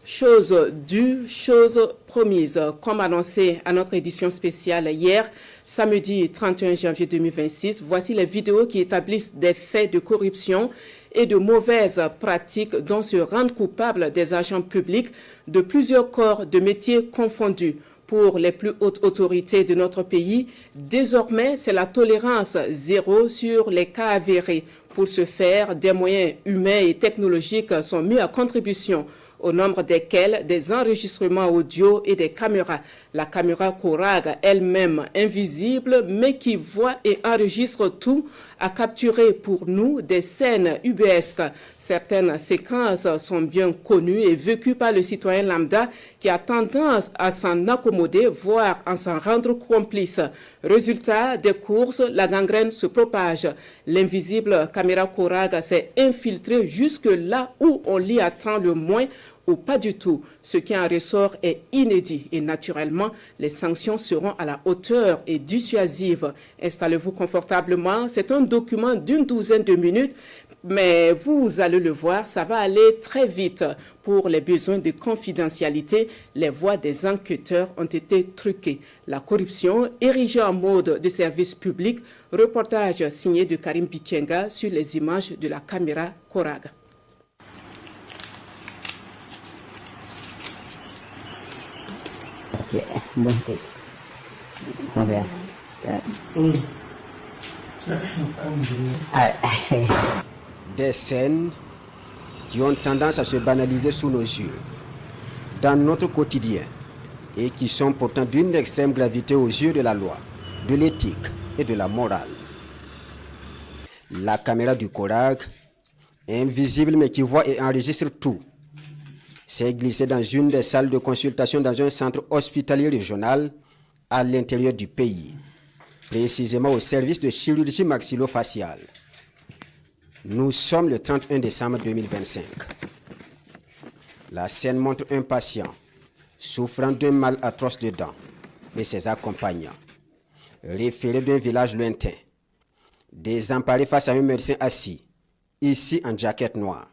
Chose due, chose promise. Comme annoncé à notre édition spéciale hier, samedi 31 janvier 2026, voici les vidéos qui établissent des faits de corruption et de mauvaises pratiques dont se rendent coupables des agents publics de plusieurs corps de métiers confondus. Pour les plus hautes autorités de notre pays, désormais, c'est la tolérance zéro sur les cas avérés. Pour ce faire, des moyens humains et technologiques sont mis à contribution, au nombre desquels des enregistrements audio et des caméras. La caméra Corag, elle-même invisible, mais qui voit et enregistre tout, a capturé pour nous des scènes ubuesques. Certaines séquences sont bien connues et vécues par le citoyen lambda qui a tendance à s'en accommoder, voire à s'en rendre complice. Résultat des courses, la gangrène se propage. L'invisible caméra Corag s'est infiltrée jusque là où on l'y attend le moins, ou pas du tout. Ce qui en ressort est inédit et naturellement, les sanctions seront à la hauteur et dissuasives. Installez-vous confortablement. C'est un document d'une douzaine de minutes, mais vous allez le voir, ça va aller très vite. Pour les besoins de confidentialité, les voix des enquêteurs ont été truquées. La corruption érigée en mode de service public. Reportage signé de Karim Bikenga sur les images de la caméra Corag. Des scènes qui ont tendance à se banaliser sous nos yeux, dans notre quotidien, et qui sont pourtant d'une extrême gravité aux yeux de la loi, de l'éthique et de la morale. La caméra du Corag, invisible mais qui voit et enregistre tout, s'est glissée dans une des salles de consultation dans un centre hospitalier régional à l'intérieur du pays, précisément au service de chirurgie maxillofaciale. Nous sommes le 31 décembre 2025. La scène montre un patient souffrant d'un mal atroce de dents et ses accompagnants, référés d'un village lointain, désemparés face à un médecin assis, ici en jaquette noire.